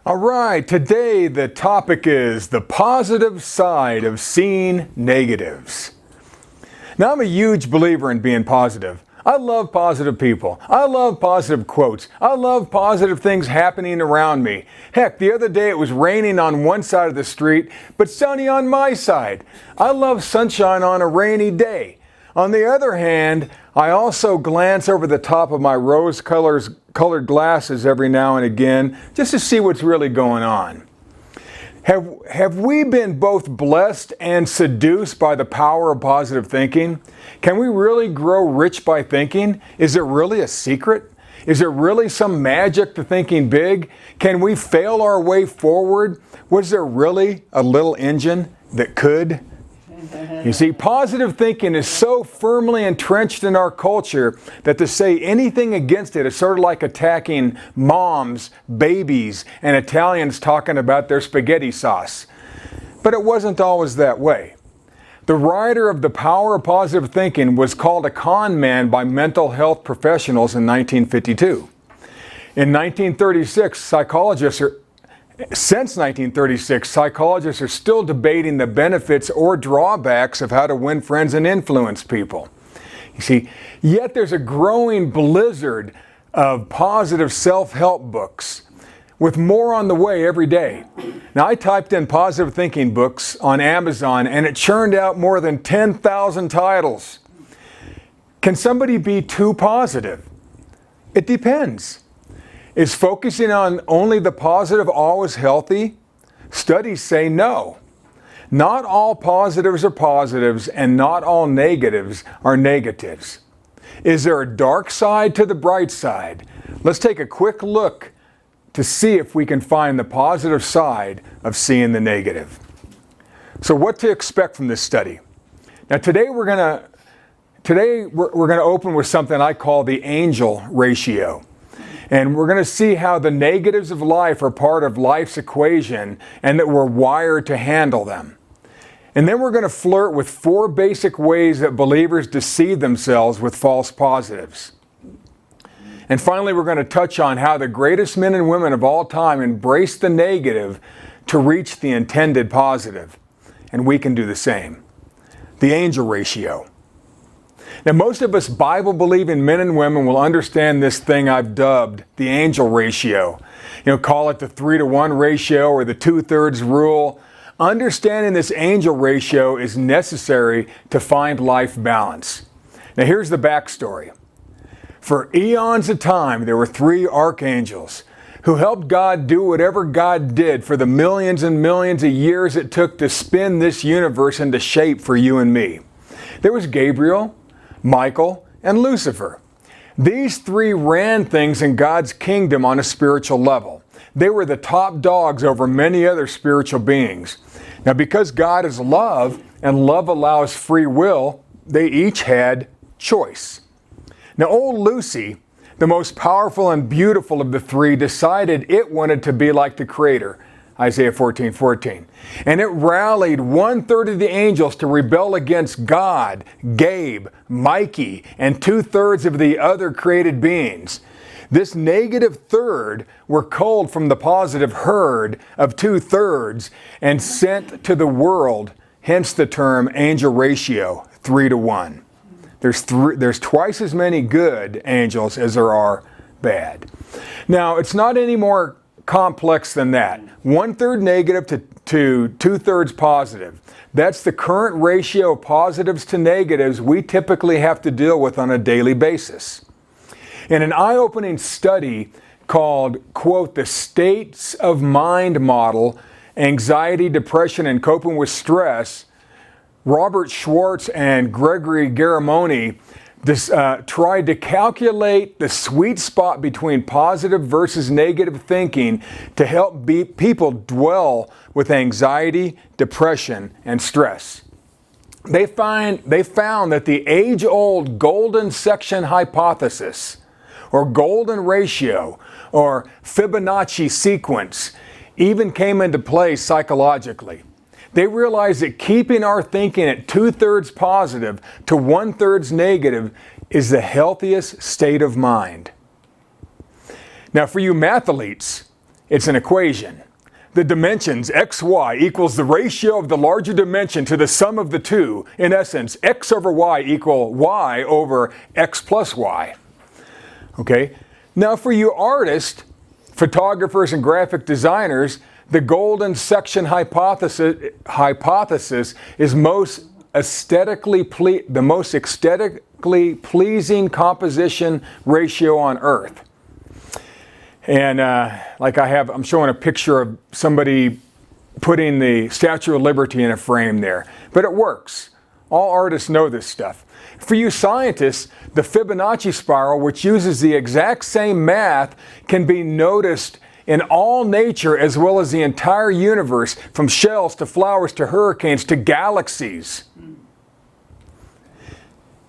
All right, today the topic is the positive side of seeing negatives. Now, I'm a huge believer in being positive. I love positive people. I love positive quotes. I love positive things happening around me. Heck, the other day it was raining on one side of the street, but sunny on my side. I love sunshine on a rainy day. On the other hand, I also glance over the top of my rose-colored glasses every now and again just to see what's really going on. Have we been both blessed and seduced by the power of positive thinking? Can we really grow rich by thinking? Is it really a secret? Is there really some magic to thinking big? Can we fail our way forward? Was there really a little engine that could? You see, positive thinking is so firmly entrenched in our culture that to say anything against it is sort of like attacking moms, babies, and Italians talking about their spaghetti sauce. But it wasn't always that way. The writer of The Power of Positive Thinking was called a con man by mental health professionals in 1952. In 1936, Since 1936, psychologists are still debating the benefits or drawbacks of how to win friends and influence people. You see, yet there's a growing blizzard of positive self-help books, with more on the way every day. Now, I typed in positive thinking books on Amazon, and it churned out more than 10,000 titles. Can somebody be too positive? It depends. Is focusing on only the positive always healthy? Studies say no. Not all positives are positives, and not all negatives are negatives. Is there a dark side to the bright side? Let's take a quick look to see if we can find the positive side of seeing the negative. So, what to expect from this study? Now, today we're going to open with something I call the angel ratio. And we're going to see how the negatives of life are part of life's equation and that we're wired to handle them. And then we're going to flirt with 4 basic ways that believers deceive themselves with false positives. And finally, we're going to touch on how the greatest men and women of all time embraced the negative to reach the intended positive. And we can do the same. The angel ratio. Now, most of us Bible-believing men and women will understand this thing I've dubbed the angel ratio. Call it the 3-to-1 ratio or the 2/3 rule. Understanding this angel ratio is necessary to find life balance. Now, here's the backstory. For eons of time, there were 3 archangels who helped God do whatever God did for the millions and millions of years it took to spin this universe into shape for you and me. There was Gabriel, Michael, and Lucifer. These 3 ran things in God's kingdom on a spiritual level. They were the top dogs over many other spiritual beings. Now, because God is love and love allows free will, they each had choice. Now, old Lucy, the most powerful and beautiful of the 3, decided it wanted to be like the Creator, Isaiah 14:14. And it rallied 1/3 of the angels to rebel against God, Gabe, Mikey, and 2/3 of the other created beings. This negative third were culled from the positive herd of 2/3 and sent to the world, hence the term angel ratio, 3-to-1. There's twice as many good angels as there are bad. Now, it's not any more complex than that. 1/3 negative to 2/3 positive. That's the current ratio of positives to negatives we typically have to deal with on a daily basis. In an eye-opening study called, quote, the States of Mind Model, Anxiety, Depression, and Coping with Stress, Robert Schwartz and Gregory Garamoni tried to calculate the sweet spot between positive versus negative thinking to help people dwell with anxiety, depression, and stress. They found that the age-old golden section hypothesis, or golden ratio, or Fibonacci sequence, even came into play psychologically. They realized that keeping our thinking at 2/3 positive to 1/3 negative is the healthiest state of mind. Now, for you mathletes, It's an equation. The dimensions xy equals the ratio of the larger dimension to the sum of the two. In essence, x over y equal y over x plus y. Okay? Now for you artists, photographers, and graphic designers, the golden section hypothesis is the most aesthetically pleasing composition ratio on Earth. And I'm showing a picture of somebody putting the Statue of Liberty in a frame there. But it works. All artists know this stuff. For you scientists, the Fibonacci spiral, which uses the exact same math, can be noticed in all nature as well as the entire universe, from shells to flowers to hurricanes to galaxies.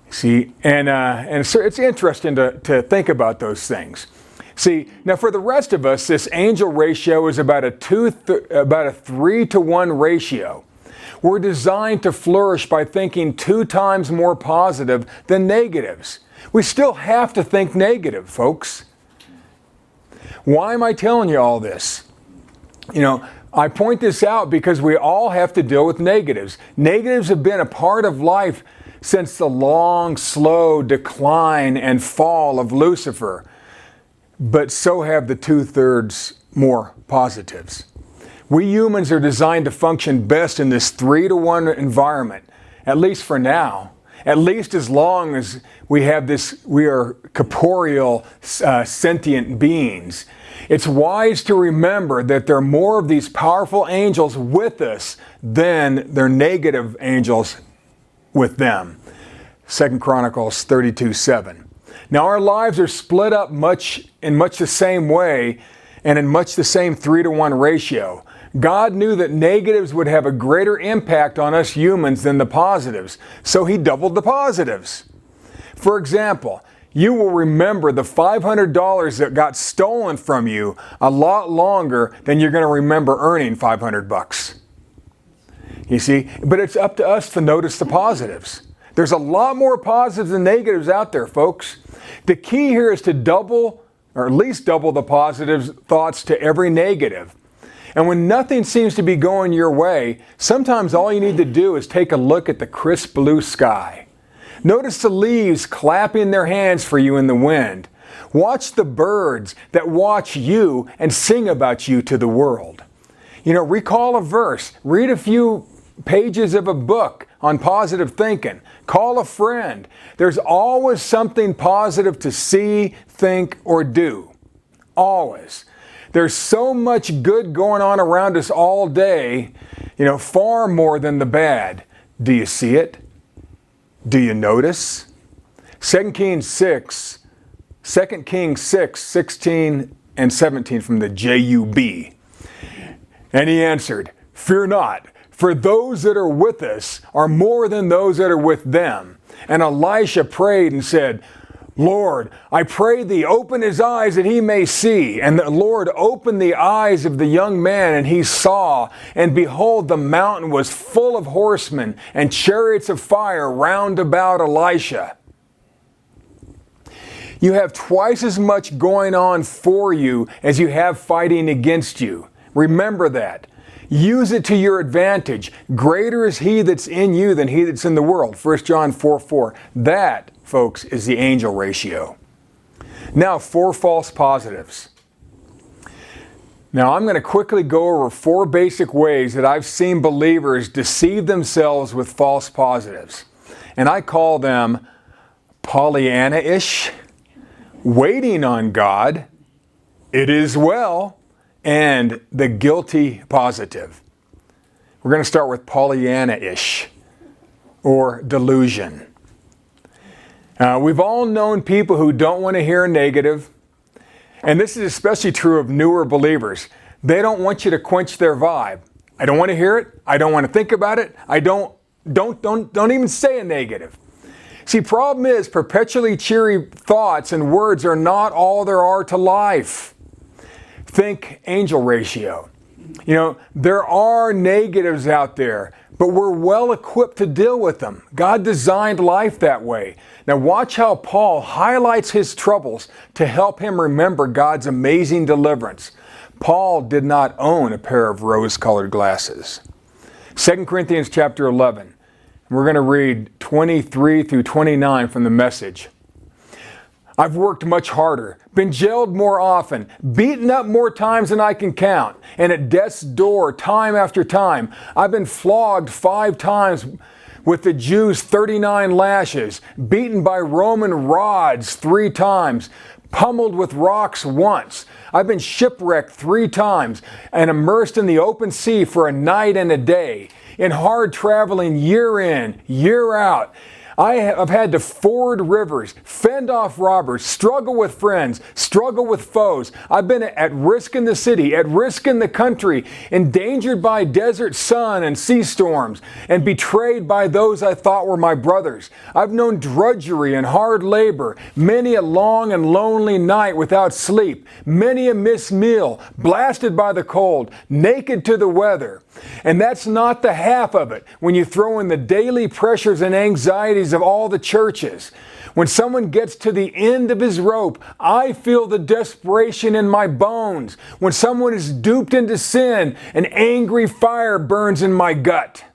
See, and so it's interesting to think about those things. See, now for the rest of us, this angel ratio is about a 3-to-1 ratio. We're designed to flourish by thinking 2 times more positive than negatives. We still have to think negative, folks. Why am I telling you all this? You know, I point this out because we all have to deal with negatives. Negatives have been a part of life since the long, slow decline and fall of Lucifer. But so have the 2/3 more positives. We humans are designed to function best in this 3-to-1 environment, at least for now. At least as long as we are corporeal, sentient beings. It's wise to remember that there are more of these powerful angels with us than their negative angels with them. 2 Chronicles 32:7. Now our lives are split up in much the same way and in much the same 3-to-1 ratio. God knew that negatives would have a greater impact on us humans than the positives, so He doubled the positives. For example, you will remember the $500 that got stolen from you a lot longer than you're going to remember earning $500. You see, but it's up to us to notice the positives. There's a lot more positives than negatives out there, folks. The key here is to double, or at least double the positive thoughts to every negative. And when nothing seems to be going your way, sometimes all you need to do is take a look at the crisp blue sky. Notice the leaves clapping their hands for you in the wind. Watch the birds that watch you and sing about you to the world. You know, recall a verse, read a few pages of a book on positive thinking. Call a friend. There's always something positive to see, think, or do. Always. There's so much good going on around us all day, you know, far more than the bad. Do you see it? Do you notice? 2 Kings 6, 16 and 17 from the JUB. And he answered, "Fear not, for those that are with us are more than those that are with them." And Elisha prayed and said, "Lord, I pray thee, open his eyes that he may see." And the Lord opened the eyes of the young man, and he saw, and behold, the mountain was full of horsemen and chariots of fire round about Elisha. You have twice as much going on for you as you have fighting against you. Remember that. Use it to your advantage. Greater is he that's in you than he that's in the world. 1 John 4:4. That, folks, is the angel ratio. Now, 4 false positives. Now, I'm going to quickly go over 4 basic ways that I've seen believers deceive themselves with false positives. And I call them Pollyanna-ish, waiting on God, it is well, and the guilty positive. We're going to start with Pollyanna-ish, or delusion. We've all known people who don't want to hear negative, and this is especially true of newer believers. They don't want you to quench their vibe. I don't want to hear it. I don't want to think about it. Don't even say a negative. See, problem is perpetually cheery thoughts and words are not all there are to life. Think angel ratio. You know, there are negatives out there, but we're well equipped to deal with them. God designed life that way. Now watch how Paul highlights his troubles to help him remember God's amazing deliverance. Paul did not own a pair of rose-colored glasses. 2 Corinthians chapter 11. We're going to read 23 through 29 from the Message. I've worked much harder, been jailed more often, beaten up more times than I can count, and at death's door time after time. I've been flogged 5 times with the Jews 39 lashes, beaten by Roman rods 3 times, pummeled with rocks once. I've been shipwrecked 3 times and immersed in the open sea for a night and a day, in hard traveling year in, year out. I have had to ford rivers, fend off robbers, struggle with friends, struggle with foes. I've been at risk in the city, at risk in the country, endangered by desert sun and sea storms, and betrayed by those I thought were my brothers. I've known drudgery and hard labor, many a long and lonely night without sleep, many a missed meal, blasted by the cold, naked to the weather. And that's not the half of it when you throw in the daily pressures and anxieties of all the churches. When someone gets to the end of his rope, I feel the desperation in my bones. When someone is duped into sin, an angry fire burns in my gut.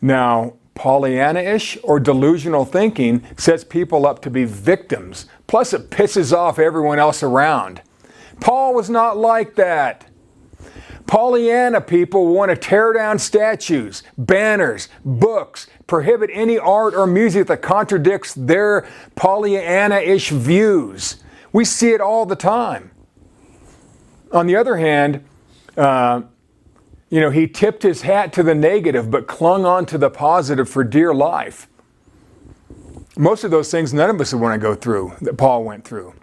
Now, Pollyanna-ish or delusional thinking sets people up to be victims. Plus, it pisses off everyone else around. Paul was not like that. Pollyanna people want to tear down statues, banners, books, prohibit any art or music that contradicts their Pollyanna-ish views. We see it all the time. On the other hand, he tipped his hat to the negative but clung on to the positive for dear life. Most of those things none of us would want to go through that Paul went through.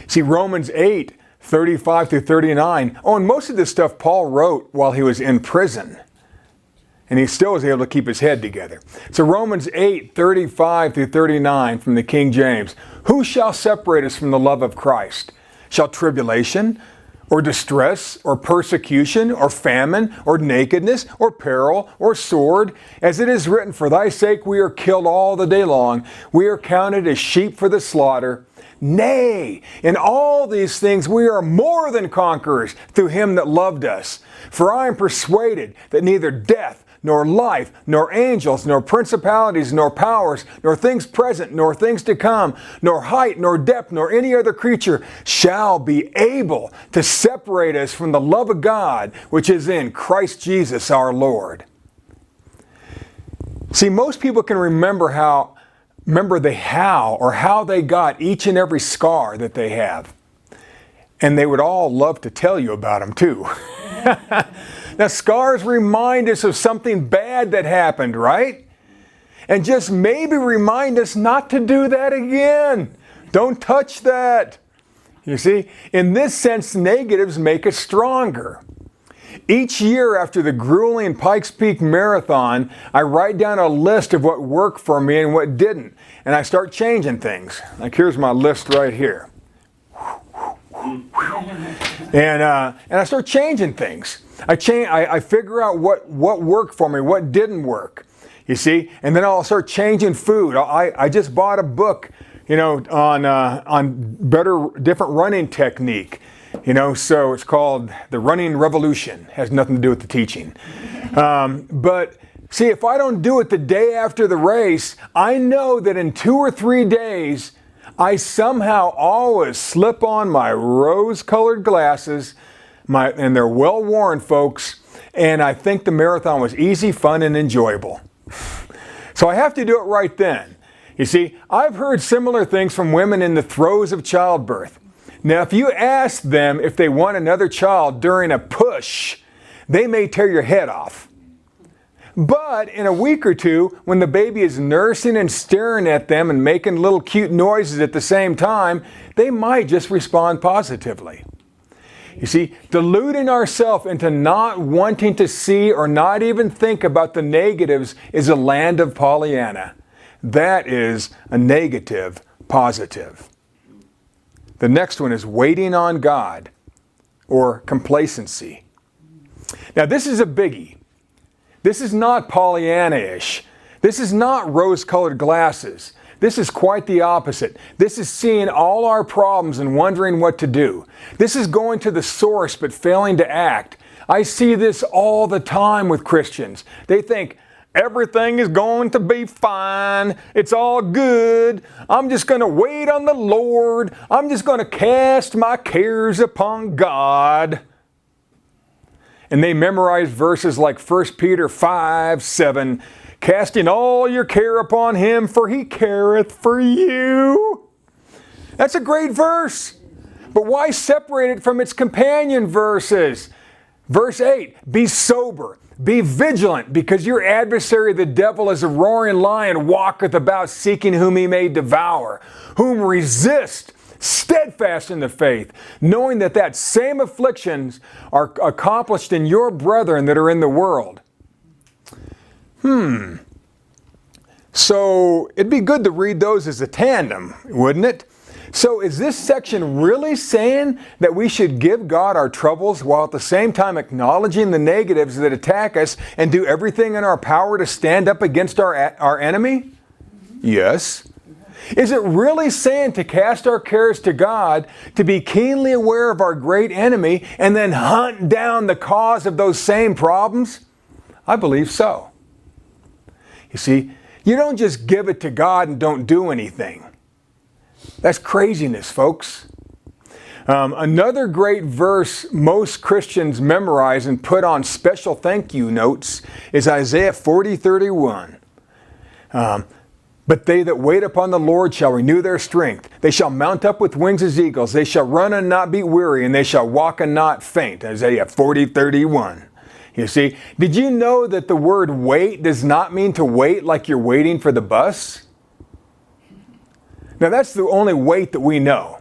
See, Romans 8, 35 through 39. Oh, and most of this stuff Paul wrote while he was in prison. And he still was able to keep his head together. So Romans 8, 35 through 39 from the King James. Who shall separate us from the love of Christ? Shall tribulation, or distress, or persecution, or famine, or nakedness, or peril, or sword? As it is written, for thy sake we are killed all the day long. We are counted as sheep for the slaughter. Nay, in all these things we are more than conquerors through him that loved us. For I am persuaded that neither death, nor life, nor angels, nor principalities, nor powers, nor things present, nor things to come, nor height, nor depth, nor any other creature shall be able to separate us from the love of God, which is in Christ Jesus our Lord. See, most people can remember how they got each and every scar that they have. And they would all love to tell you about them too. Now, scars remind us of something bad that happened, right? And just maybe remind us not to do that again. Don't touch that. You see, in this sense, negatives make us stronger. Each year after the grueling Pikes Peak Marathon, I write down a list of what worked for me and what didn't. And I start changing things. Like here's my list right here. And I start changing things. I figure out what worked for me, what didn't work. You see? And then I'll start changing food. I just bought a book, on different running technique. So it's called The Running Revolution. Has nothing to do with the teaching. But see, if I don't do it the day after the race, I know that in 2 or 3 days, I somehow always slip on my rose-colored glasses, and they're well-worn, folks, and I think the marathon was easy, fun, and enjoyable. So I have to do it right then. You see, I've heard similar things from women in the throes of childbirth. Now, if you ask them if they want another child during a push, they may tear your head off. But in a week or two, when the baby is nursing and staring at them and making little cute noises at the same time, they might just respond positively. You see, deluding ourselves into not wanting to see or not even think about the negatives is a land of Pollyanna. That is a negative positive. The next one is waiting on God, or complacency. Now, this is a biggie. This is not Pollyanna-ish. This is not rose-colored glasses. This is quite the opposite. This is seeing all our problems and wondering what to do. This is going to the source but failing to act. I see this all the time with Christians. They think, everything is going to be fine. It's all good. I'm just going to wait on the Lord. I'm just going to cast my cares upon God. And they memorize verses like 1 Peter 5:7, casting all your care upon him, for he careth for you. That's a great verse. But why separate it from its companion verses? Verse 8, be sober, be vigilant, because your adversary the devil is a roaring lion, walketh about seeking whom he may devour, whom resist, steadfast in the faith, knowing that same afflictions are accomplished in your brethren that are in the world. So it'd be good to read those as a tandem, wouldn't it? So is this section really saying that we should give God our troubles while at the same time acknowledging the negatives that attack us and do everything in our power to stand up against our enemy? Yes. Is it really saying to cast our cares to God, to be keenly aware of our great enemy, and then hunt down the cause of those same problems? I believe so. You see, you don't just give it to God and don't do anything. That's craziness, folks. Another great verse most Christians memorize and put on special thank you notes is Isaiah 40:31. But they that wait upon the Lord shall renew their strength. They shall mount up with wings as eagles. They shall run and not be weary, and they shall walk and not faint. Isaiah 40:31. You see, did you know that the word wait does not mean to wait like you're waiting for the bus? Now that's the only wait that we know.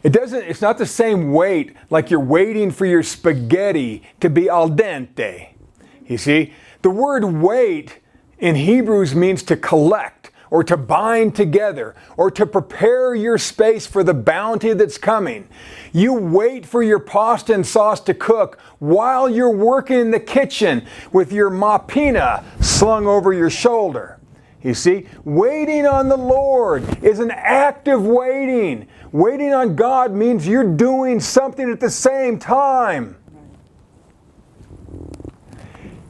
It's not the same wait like you're waiting for your spaghetti to be al dente. You see, the word wait in Hebrews means to collect or to bind together or to prepare your space for the bounty that's coming. You wait for your pasta and sauce to cook while you're working in the kitchen with your mapina slung over your shoulder. You see, waiting on the Lord is an active waiting. Waiting on God means you're doing something at the same time.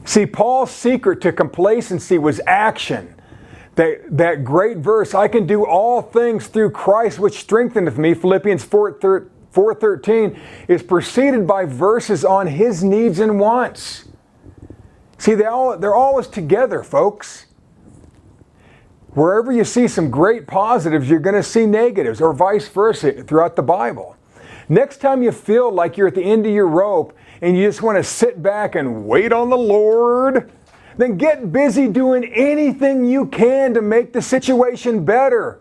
See, Paul's secret to complacency was action. That great verse, I can do all things through Christ which strengtheneth me, Philippians 4:13, is preceded by verses on his needs and wants. See, they're always together, folks. Wherever you see some great positives, you're going to see negatives, or vice versa throughout the Bible. Next time you feel like you're at the end of your rope and you just want to sit back and wait on the Lord, then get busy doing anything you can to make the situation better.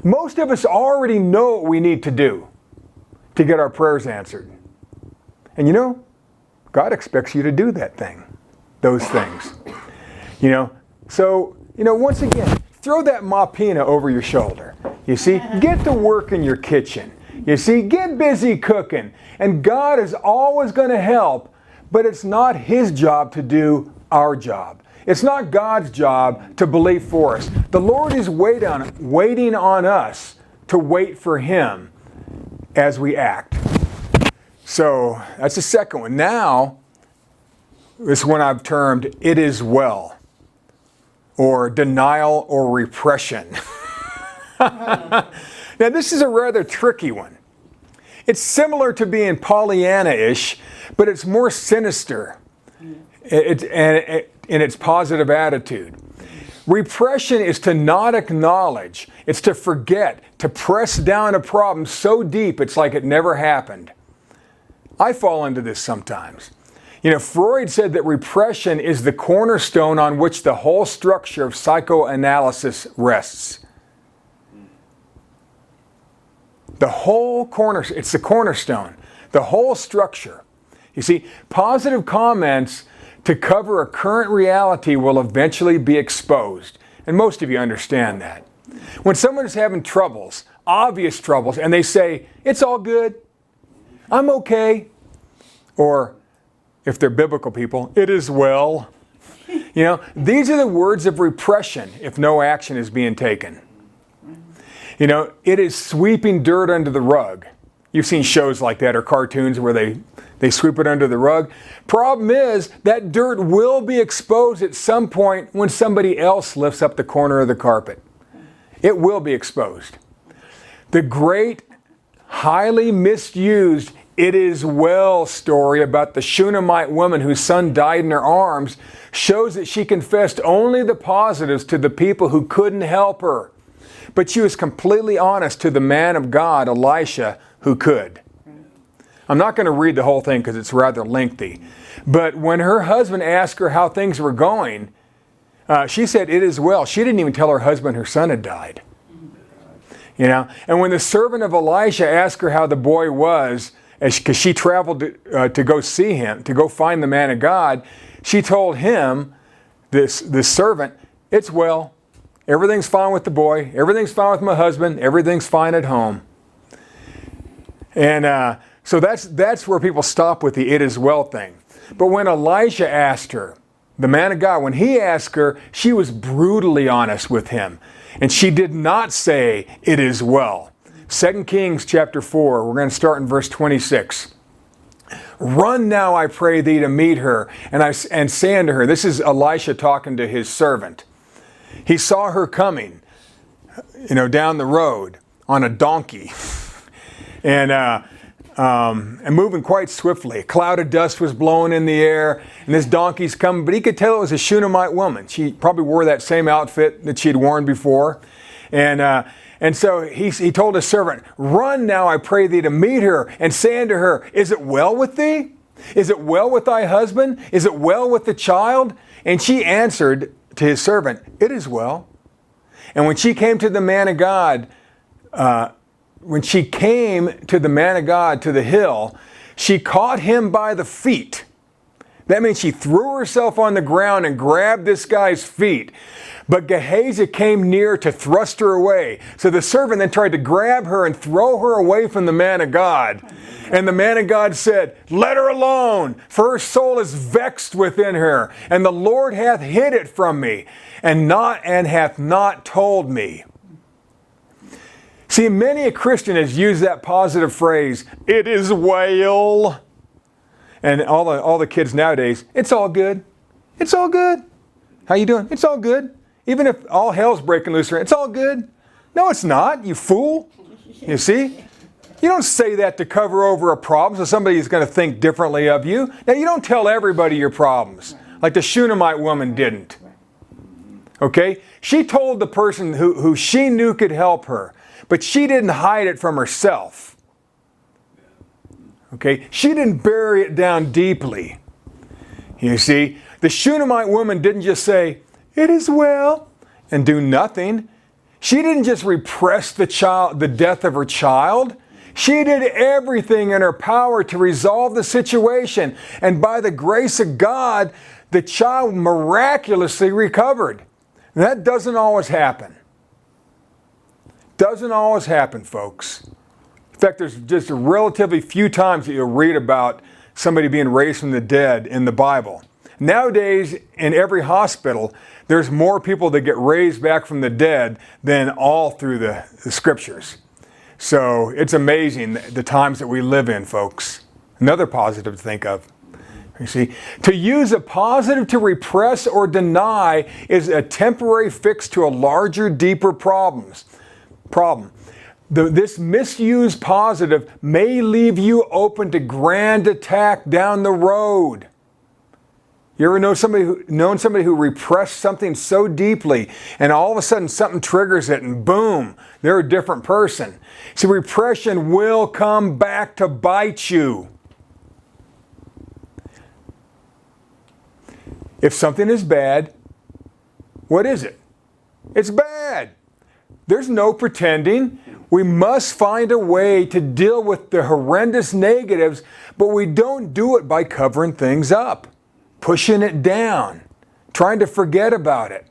Most of us already know what we need to do to get our prayers answered. And you know, God expects you to do those things. So, once again, throw that mapina over your shoulder. You see, get to work in your kitchen. You see, get busy cooking. And God is always going to help, but it's not His job to do our job. It's not God's job to believe for us. The Lord is waiting on us to wait for Him as we act. So that's the second one. Now, this one I've termed, it is well, or denial or repression. Now, this is a rather tricky one. It's similar to being Pollyanna-ish, but it's more sinister in its positive attitude. Repression is to not acknowledge. It's to forget, to press down a problem so deep it's like it never happened. I fall into this sometimes. Freud said that repression is the cornerstone on which the whole structure of psychoanalysis rests. It's the cornerstone, the whole structure. You see, positive comments to cover a current reality will eventually be exposed. And most of you understand that. When someone is having troubles, obvious troubles, and they say, it's all good, I'm okay, or if they're biblical people, it is well. These are the words of repression if no action is being taken. You know, it is sweeping dirt under the rug. You've seen shows like that or cartoons where they sweep it under the rug. Problem is, that dirt will be exposed at some point when somebody else lifts up the corner of the carpet. It will be exposed. The great, highly misused "it is well" story about the Shunammite woman whose son died in her arms shows that she confessed only the positives to the people who couldn't help her. But she was completely honest to the man of God, Elisha, who could. I'm not going to read the whole thing because it's rather lengthy. But when her husband asked her how things were going, she said, "It is well." She didn't even tell her husband her son had died. You know, and when the servant of Elisha asked her how the boy was, because she traveled to go see him, to go find the man of God, she told him, this servant, "It's well. Everything's fine with the boy. Everything's fine with my husband. Everything's fine at home." And so that's where people stop with the "it is well" thing. But when Elisha asked her, the man of God, when he asked her, she was brutally honest with him. And she did not say, "It is well." 2 Kings chapter 4, we're going to start in verse 26. "Run now, I pray thee, to meet her, and say unto her," this is Elisha talking to his servant. He saw her coming, down the road on a donkey, and moving quite swiftly. A cloud of dust was blowing in the air, and this donkey's coming, but he could tell it was a Shunammite woman. She probably wore that same outfit that she had worn before. And so he told his servant, "Run now, I pray thee, to meet her, and say unto her, Is it well with thee? Is it well with thy husband? Is it well with the child?" And she answered to his servant, "It is well." And when she came to the man of God, to the hill, she caught him by the feet. That means she threw herself on the ground and grabbed this guy's feet. But Gehazi came near to thrust her away. So the servant then tried to grab her and throw her away from the man of God. And the man of God said, "Let her alone, for her soul is vexed within her, and the Lord hath hid it from me, and hath not told me." See, many a Christian has used that positive phrase, "It is well." And all the kids nowadays, "It's all good. It's all good. How you doing? It's all good. Even if all hell's breaking loose, it's all good." No, it's not, you fool. You see? You don't say that to cover over a problem so somebody's going to think differently of you. Now, you don't tell everybody your problems, like the Shunammite woman didn't. Okay? She told the person who she knew could help her, but she didn't hide it from herself. Okay? She didn't bury it down deeply. You see? The Shunammite woman didn't just say, "It is well," and do nothing. She didn't just repress the death of her child. She did everything in her power to resolve the situation. And by the grace of God, the child miraculously recovered. And that doesn't always happen. Doesn't always happen, folks. In fact, there's just a relatively few times that you'll read about somebody being raised from the dead in the Bible. Nowadays, in every hospital, there's more people that get raised back from the dead than all through the scriptures. So it's amazing the times that we live in, folks. Another positive to think of. You see, to use a positive to repress or deny is a temporary fix to a larger, deeper problem. This misused positive may leave you open to grand attack down the road. You ever known somebody who repressed something so deeply, and all of a sudden something triggers it, and boom, they're a different person? See, repression will come back to bite you. If something is bad, what is it? It's bad. There's no pretending. We must find a way to deal with the horrendous negatives, but we don't do it by covering things up, pushing it down, trying to forget about it.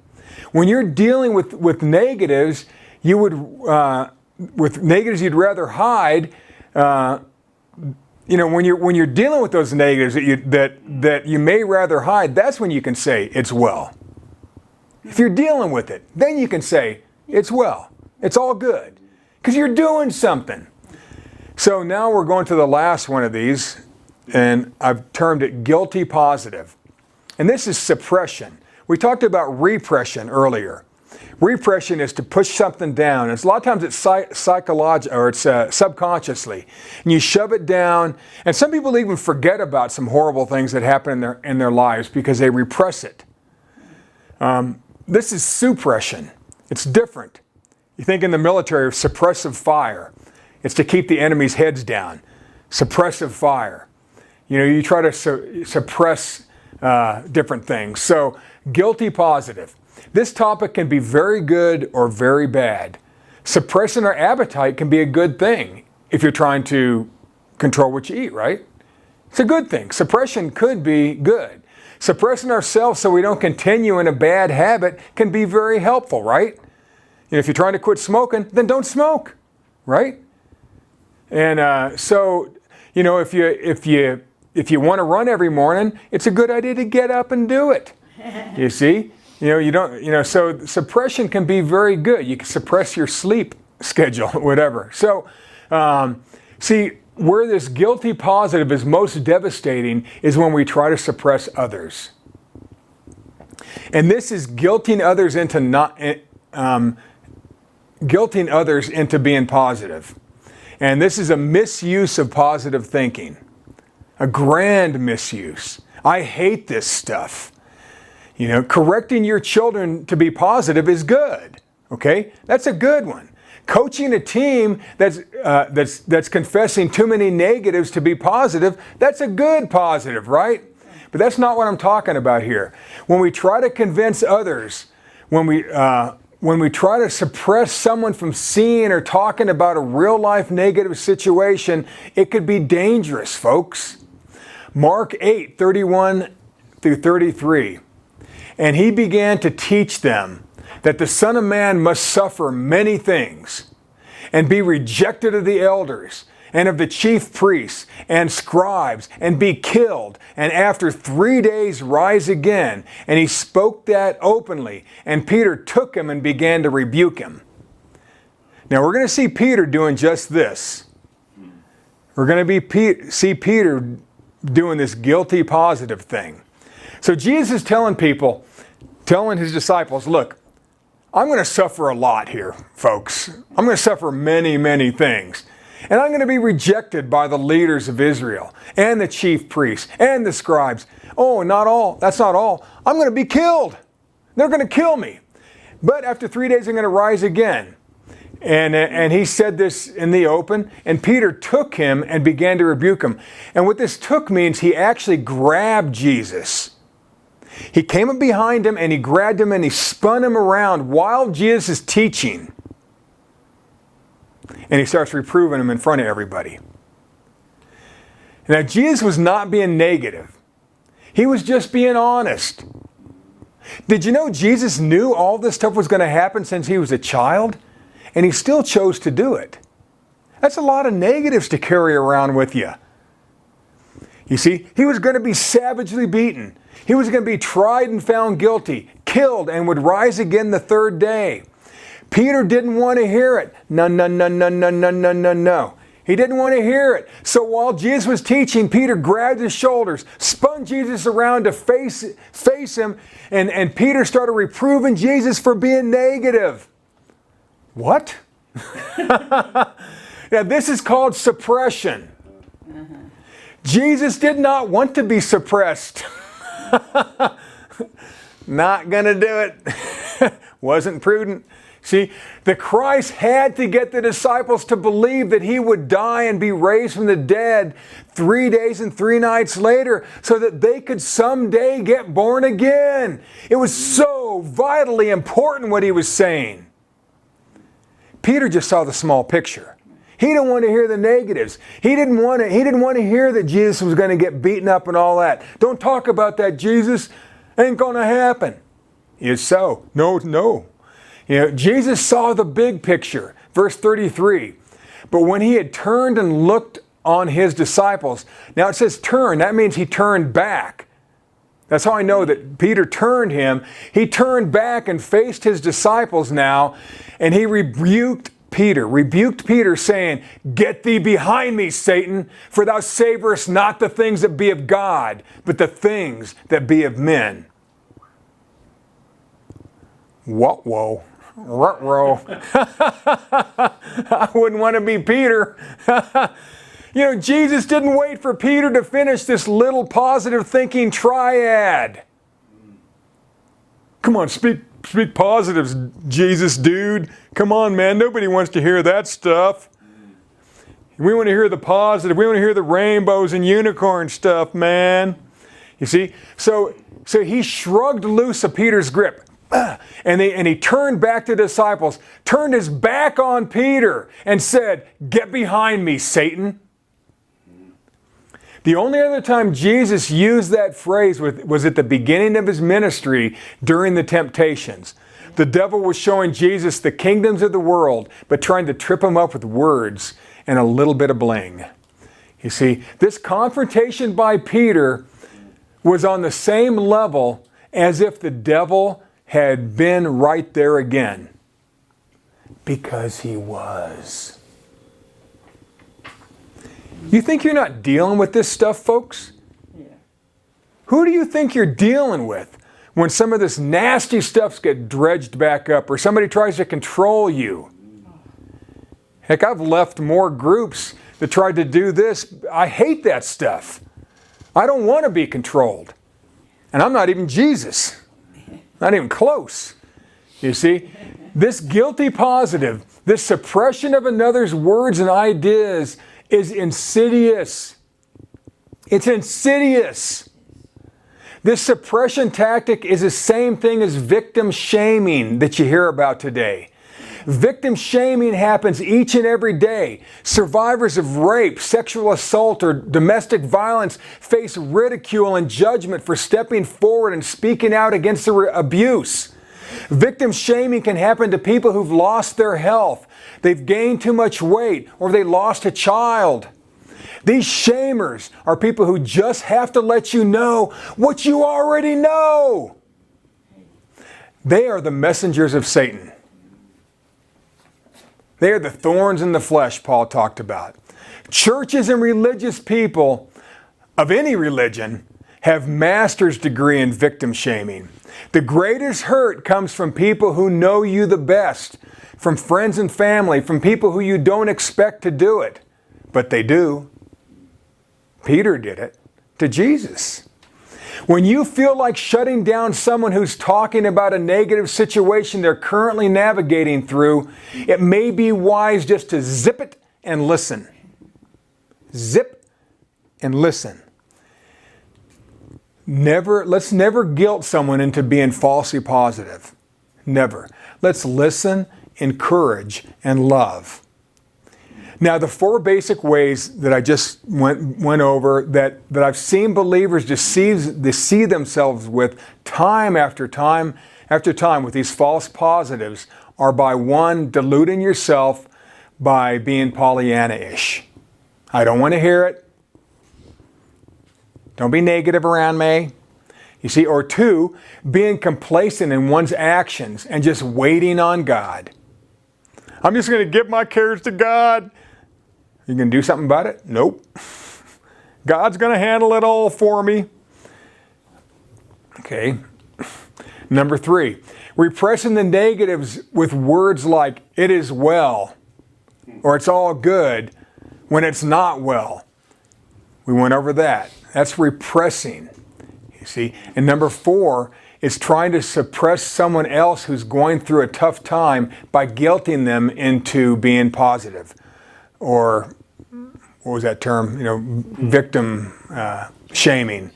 When you're dealing with negatives, with negatives you'd rather hide. When you're dealing with those negatives that you may rather hide, that's when you can say it's well. If you're dealing with it, then you can say it's well. It's all good. Because you're doing something. So now we're going to the last one of these, and I've termed it guilty positive. And this is suppression. We talked about repression earlier. Repression is to push something down. And a lot of times it's psychological, or it's subconsciously. And you shove it down. And some people even forget about some horrible things that happen in their lives because they repress it. This is suppression. It's different. You think in the military of suppressive fire. It's to keep the enemy's heads down. Suppressive fire. You know, you try to suppress different things. So, guilty positive. This topic can be very good or very bad. Suppressing our appetite can be a good thing if you're trying to control what you eat, right? It's a good thing. Suppression could be good. Suppressing ourselves so we don't continue in a bad habit can be very helpful, right? You know, if you're trying to quit smoking, then don't smoke, right? And so, you know, if you want to run every morning, it's a good idea to get up and do it. You see? So suppression can be very good. You can suppress your sleep schedule, whatever. So, see, where this guilty positive is most devastating is when we try to suppress others. And this is guilting others into being positive. And this is a misuse of positive thinking. A grand misuse. I hate this stuff. You know, correcting your children to be positive is good. Okay? That's a good one. Coaching a team that's confessing too many negatives to be positive, that's a good positive, right? But that's not what I'm talking about here. When we try to convince others, when we try to suppress someone from seeing or talking about a real life negative situation, it could be dangerous, folks. Mark 8:31 through 33. And he began to teach them that the Son of Man must suffer many things and be rejected of the elders and of the chief priests and scribes and be killed and after 3 days rise again. And he spoke that openly. And Peter took him and began to rebuke him. Now we're going to see Peter doing just this. We're going to see Peter doing this guilty positive thing. So Jesus is telling his disciples, look, I'm going to suffer a lot here, folks. I'm going to suffer many, many things. And I'm going to be rejected by the leaders of Israel and the chief priests and the scribes. Oh, not all. That's not all. I'm going to be killed. They're going to kill me. But after 3 days, I'm going to rise again. And he said this in the open, and Peter took him and began to rebuke him. And what this took means he actually grabbed Jesus. He came up behind him and he grabbed him and he spun him around while Jesus is teaching. And he starts reproving him in front of everybody. Now, Jesus was not being negative. He was just being honest. Did you know Jesus knew all this stuff was going to happen since he was a child? And he still chose to do it. That's a lot of negatives to carry around with you. You see, he was going to be savagely beaten. He was going to be tried and found guilty, killed, and would rise again the third day. Peter didn't want to hear it. No. He didn't want to hear it. So while Jesus was teaching, Peter grabbed his shoulders, spun Jesus around to face him, and Peter started reproving Jesus for being negative. What? Yeah, this is called suppression. Jesus did not want to be suppressed. Not gonna do it. Wasn't prudent. See, the Christ had to get the disciples to believe that he would die and be raised from the dead 3 days and 3 nights later so that they could someday get born again. It was so vitally important what he was saying. Peter just saw the small picture. He didn't want to hear the negatives. He didn't want to hear that Jesus was going to get beaten up and all that. Don't talk about that, Jesus. Ain't going to happen. Is so. No. You know, Jesus saw the big picture. Verse 33. But when he had turned and looked on his disciples. Now it says turn. That means he turned back. That's how I know that Peter turned him. He turned back and faced his disciples now, and he rebuked Peter, rebuked Peter, saying, "Get thee behind me, Satan, for thou savorest not the things that be of God, but the things that be of men." What, whoa, ruh-roh. I wouldn't want to be Peter. You know, Jesus didn't wait for Peter to finish this little positive thinking triad. Come on, speak positives, Jesus, dude. Come on, man. Nobody wants to hear that stuff. We want to hear the positive. We want to hear the rainbows and unicorn stuff, man. You see? So he shrugged loose of Peter's grip. And he turned back to the disciples, turned his back on Peter, and said, "Get behind me, Satan." The only other time Jesus used that phrase was at the beginning of his ministry during the temptations. The devil was showing Jesus the kingdoms of the world, but trying to trip him up with words and a little bit of bling. You see, this confrontation by Peter was on the same level as if the devil had been right there again. Because he was. You think you're not dealing with this stuff, folks? Yeah. Who do you think you're dealing with when some of this nasty stuff's get dredged back up or somebody tries to control you? Heck, I've left more groups that tried to do this. I hate that stuff. I don't want to be controlled. And I'm not even Jesus. Not even close. You see, this guilty positive, this suppression of another's words and ideas is insidious. It's insidious. This suppression tactic is the same thing as victim shaming that you hear about today. Victim shaming happens each and every day. Survivors of rape, sexual assault, or domestic violence face ridicule and judgment for stepping forward and speaking out against the abuse. Victim shaming can happen to people who've lost their health, they've gained too much weight, or they lost a child. These shamers are people who just have to let you know what you already know. They are the messengers of Satan. They are the thorns in the flesh Paul talked about. Churches and religious people of any religion have master's degree in victim shaming. The greatest hurt comes from people who know you the best, from friends and family, from people who you don't expect to do it, but they do. Peter did it to Jesus. When you feel like shutting down someone who's talking about a negative situation they're currently navigating through, it may be wise just to zip it and listen. Zip and listen. Let's never guilt someone into being falsely positive. Never. Let's listen, encourage, and love. Now, the four basic ways that I just went over that I've seen believers deceive themselves with time after time after time with these false positives are by one, deluding yourself by being Pollyanna-ish. I don't want to hear it. Don't be negative around me. You see, or two, being complacent in one's actions and just waiting on God. I'm just going to give my cares to God. You going to do something about it? Nope. God's going to handle it all for me. Okay. Number three, repressing the negatives with words like, "it is well," or "it's all good," when it's not well. We went over that. That's repressing, you see. And number four is trying to suppress someone else who's going through a tough time by guilting them into being positive. Or, what was that term? Victim shaming,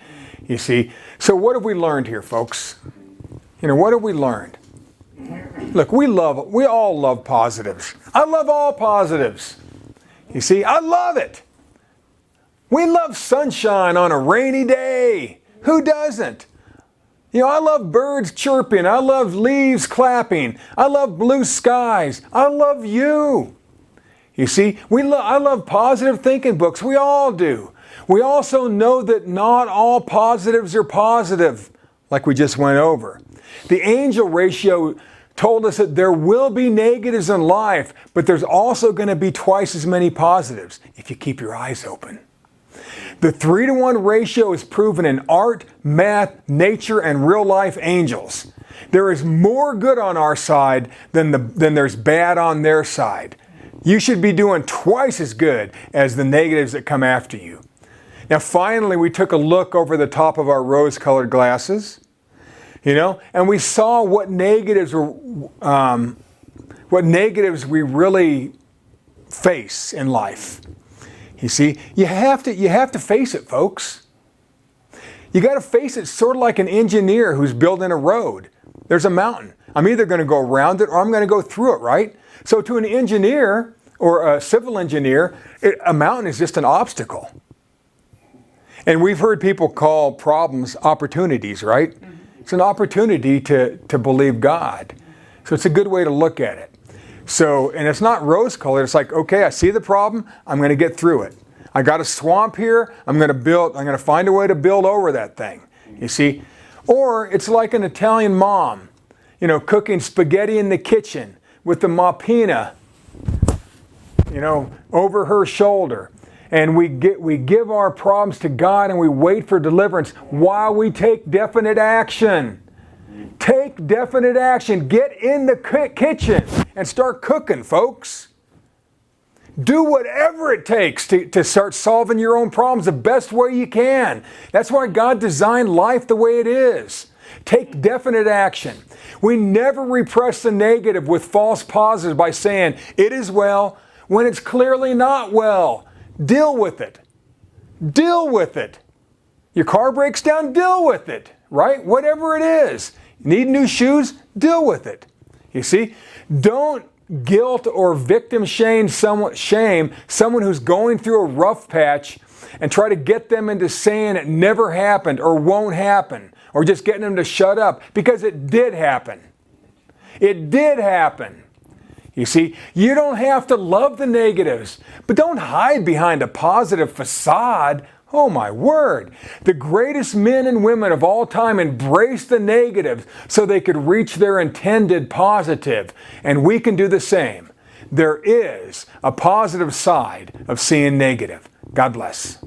you see. So what have we learned here, folks? What have we learned? Look, we all love positives. I love all positives. You see, I love it. We love sunshine on a rainy day. Who doesn't? I love birds chirping. I love leaves clapping. I love blue skies. I love you. You see, I love positive thinking books. We all do. We also know that not all positives are positive, like we just went over. The angel ratio told us that there will be negatives in life, but there's also going to be twice as many positives if you keep your eyes open. The 3-to-1 ratio is proven in art, math, nature, and real-life angels. There is more good on our side than there's bad on their side. You should be doing twice as good as the negatives that come after you. Now finally, we took a look over the top of our rose-colored glasses, and we saw what negatives we really face in life. You see, you have to face it, folks. You got to face it sort of like an engineer who's building a road. There's a mountain. I'm either going to go around it or I'm going to go through it, right? So to an engineer or a civil engineer, a mountain is just an obstacle. And we've heard people call problems opportunities, right? It's an opportunity to believe God. So it's a good way to look at it. So, and it's not rose-colored. It's like, okay, I see the problem. I'm going to get through it. I got a swamp here. I'm going to find a way to build over that thing. You see? Or it's like an Italian mom, cooking spaghetti in the kitchen with the moppina, over her shoulder. And we give our problems to God and we wait for deliverance while we take definite action. Take definite action. Get in the kitchen and start cooking, folks. Do whatever it takes to start solving your own problems the best way you can. That's why God designed life the way it is. Take definite action. We never repress the negative with false positives by saying, it is well, when it's clearly not well. Deal with it. Deal with it. Your car breaks down, deal with it, right? Whatever it is. Need new shoes? Deal with it. You see? Don't guilt or victim shame someone who's going through a rough patch and try to get them into saying it never happened or won't happen or just getting them to shut up, because it did happen. It did happen. You see, you don't have to love the negatives, but don't hide behind a positive facade. Oh my word. The greatest men and women of all time embraced the negative so they could reach their intended positive. And we can do the same. There is a positive side of seeing negative. God bless.